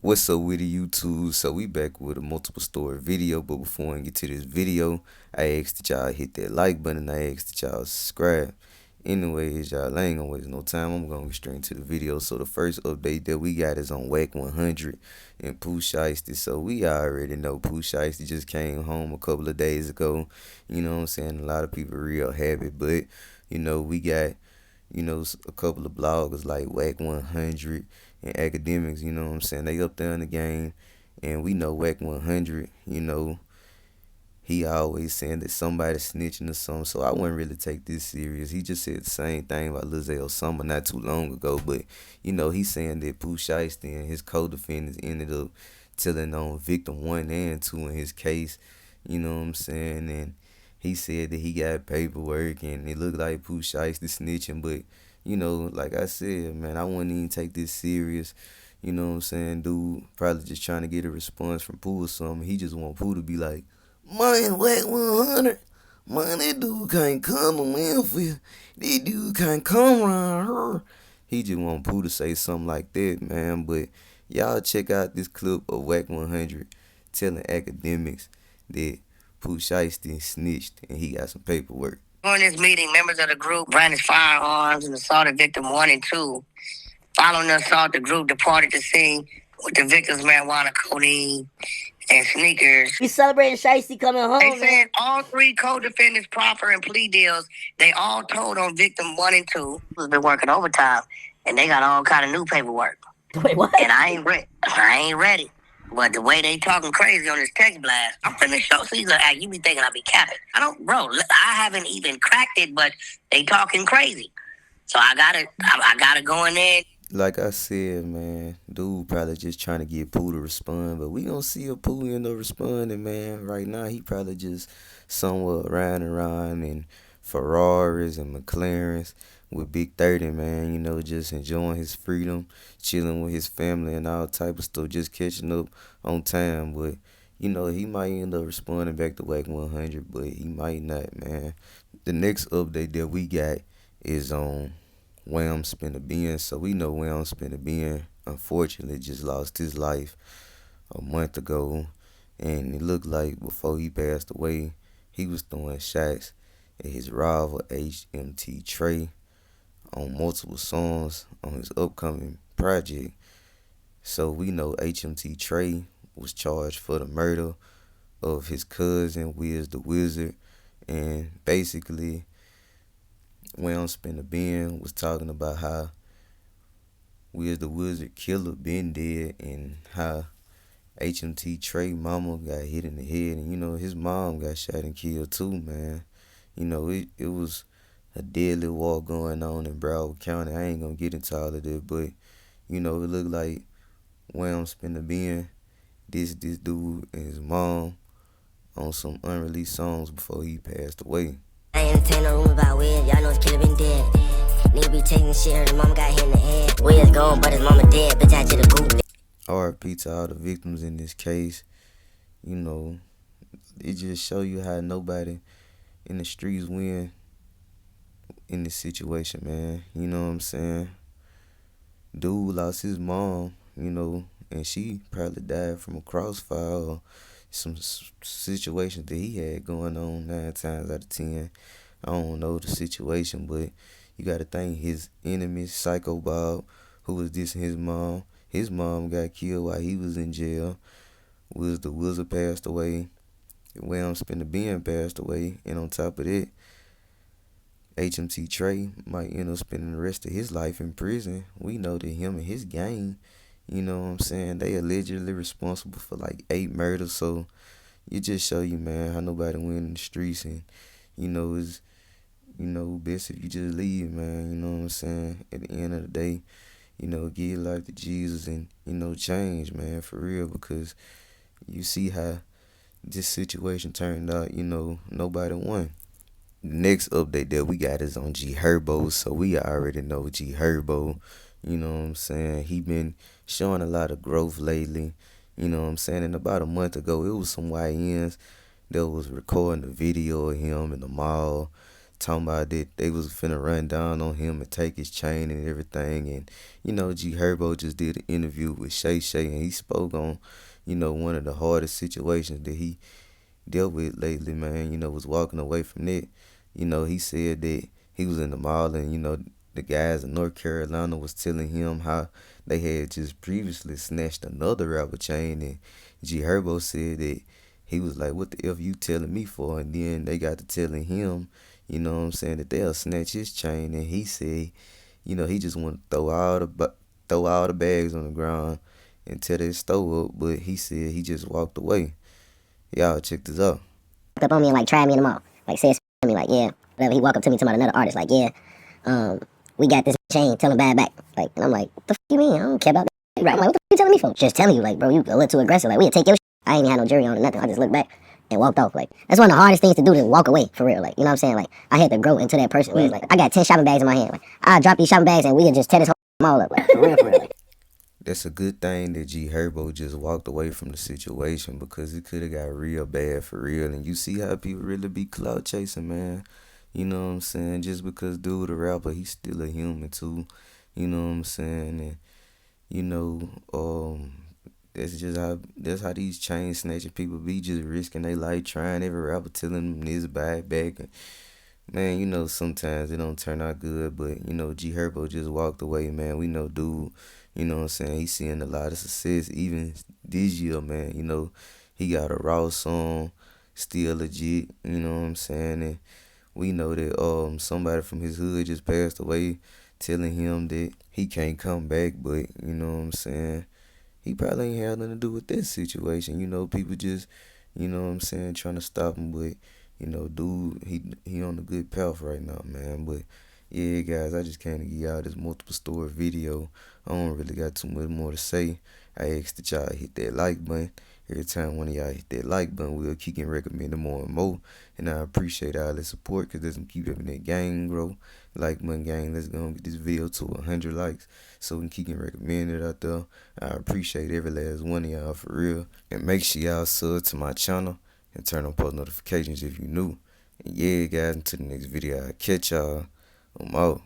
What's up with the YouTube? So we back with a multiple story video, but before I get to this video, I asked that y'all hit that like button. I asked that y'all subscribe. Anyways, y'all, I ain't gonna waste no time. I'm gonna get straight into the video. So the first update that we got is on Wack100 and Pooh Shiesty. So we already know Pooh Shiesty just came home a couple of days ago. You know what I'm saying? A lot of people real happy, but we got a couple of bloggers like Wack100 and academics, you know what I'm saying? They up there in the game, and we know Wack100, he always saying that somebody's snitching or something, so I wouldn't really take this serious. He just said the same thing about Lizelle Summer not too long ago, but, he's saying that Pooh Shiesty and his co-defendants ended up telling on victim 1 and 2 in his case, you know what I'm saying? And he said that he got paperwork and it looked like Pooh Shiesty snitching, but like I said, man, I wouldn't even take this serious. You know what I'm saying? Dude probably just trying to get a response from Pooh or something. He just want Pooh to be like, man, Wack100. Man, that dude can't come to Memphis. That dude can't come around her. He just want Pooh to say something like that, man. But y'all check out this clip of Wack100 telling academics that Pooh Shiesty snitched and he got some paperwork. During this meeting, members of the group brandished firearms and assaulted victim 1 and 2. Following the assault, the group departed the scene with the victims' marijuana, codeine, and sneakers. We celebrating Shiesty coming home. They said all 3 co-defendants proffer and plea deals. They all told on victim 1 and 2 who's been working overtime, and they got all kind of new paperwork. Wait, what? And I ain't ready. But the way they talking crazy on this text blast, I'm finna show. See, look, you be thinking I be capping. I don't, bro. I haven't even cracked it, but they talking crazy. So I gotta go in there. Like I said, man, dude probably just trying to get Pooh to respond, but we don't see a Pooh end up responding, man. Right now, he probably just somewhere around in Ferraris and McLarens with Big 30, man. Just enjoying his freedom, chilling with his family and all type of stuff, just catching up on time. But he might end up responding back to Wack100, but he might not, man. The next update that we got is on WamSpinThaBin. So we know WamSpinThaBin unfortunately just lost his life a month ago, and it looked like before he passed away, he was throwing shots at his rival HMT Trey on multiple songs on his upcoming project. So we know HMT Trey was charged for the murder of his cousin Wiz the Wizard, and basically WamSpinThaBin was talking about how Wiz the Wizard killer been dead, and how HMT Trey mama got hit in the head, and his mom got shot and killed too, man. It was a deadly war going on in Broward County. I ain't gonna get into all of that, but it looked like WamSpinThaBin this dude and his mom on some unreleased songs before he passed away. I ain't entertain no rumors about Wiz. Y'all know his killer been dead. Nigga be taking shit, her mama got hit in the head. Wiz gone, but his mama dead. Bitch, I to the coop. RIP to all the victims in this case. It just show you how nobody in the streets win in this situation, man. You know what I'm saying? Dude lost his mom, and she probably died from a crossfire or some situations that he had going on 9 times out of 10. I don't know the situation, but you got to think his enemy, Psycho Bob, who was dissing his mom. His mom got killed while he was in jail. Wiz the Wizard passed away. WamSpinThaBin passed away. And on top of that, HMT Trey might end up spending the rest of his life in prison. We know that him and his gang, you know what I'm saying, they allegedly responsible for like 8 murders. So it just show you, man, how nobody win in the streets. And it's best if you just leave, man. You know what I'm saying? At the end of the day, give your life to Jesus and change, man, for real, because you see how this situation turned out. Nobody won. The next update that we got is on Herbo. So we already know Herbo. You know what I'm saying? He been showing a lot of growth lately. You know what I'm saying? And about a month ago, it was some YNs that was recording a video of him in the mall talking about that they was finna run down on him and take his chain and everything. And G Herbo just did an interview with Shay Shay, and he spoke on one of the hardest situations that he dealt with lately, man. Was walking away from that. He said that he was in the mall, and the guys in North Carolina was telling him how they had just previously snatched another rapper chain, and G Herbo said that he was like, "What the f you telling me for?" And then they got to telling him, what I'm saying, that they'll snatch his chain, and he said, he just want to throw all the bags on the ground and tear that stove up, but he said he just walked away. Y'all check this out. Up on me and like tried me in the mall. Like said to me like, yeah, whatever. He walked up to me to another artist like, yeah, we got this chain, tell him bad back. Like, and I'm like, the f you mean? I don't care about that. Right. I'm like, what the f you telling me for? Just telling you, like, bro, you a little too aggressive. Like, we'll take your shit. I ain't even had no jury on or nothing. I just looked back and walked off. Like, that's one of the hardest things to do, to walk away, for real. Like, you know what I'm saying? Like, I had to grow into that person where it's like, I got 10 shopping bags in my hand. Like, I drop these shopping bags and we can just tear this whole mall up. Like, for real, for real. Like, That's a good thing that G Herbo just walked away from the situation, because it could have got real bad for real. And you see how people really be clout chasing, man. You know what I'm saying? Just because dude a rapper, he's still a human too. You know what I'm saying? And you know, that's how these chain snatching people be, just risking their life trying every rapper telling them this bad back. And man, sometimes it don't turn out good, but G Herbo just walked away, man. We know dude, what I'm saying, he's seeing a lot of success even this year, man. He got a raw song, still legit, you know what I'm saying? And we know that somebody from his hood just passed away, telling him that he can't come back, but you know what I'm saying, he probably ain't had nothing to do with this situation. People just, what I'm saying, trying to stop him, but dude, he on a good path right now, man. But yeah, guys, I just came to give y'all this multiple story video. I don't really got too much more to say. I ask that y'all hit that like button. Every time one of y'all hit that like button, we'll keep getting recommended more and more. And I appreciate all the support, because that's gonna keep having that gang grow. Like button gang, let's go and get this video to 100 likes so we can keep getting recommended out there. I appreciate every last one of y'all, for real. And make sure y'all sub to my channel and turn on post notifications if you new. And yeah, guys, until the next video, I'll catch y'all. I'm out.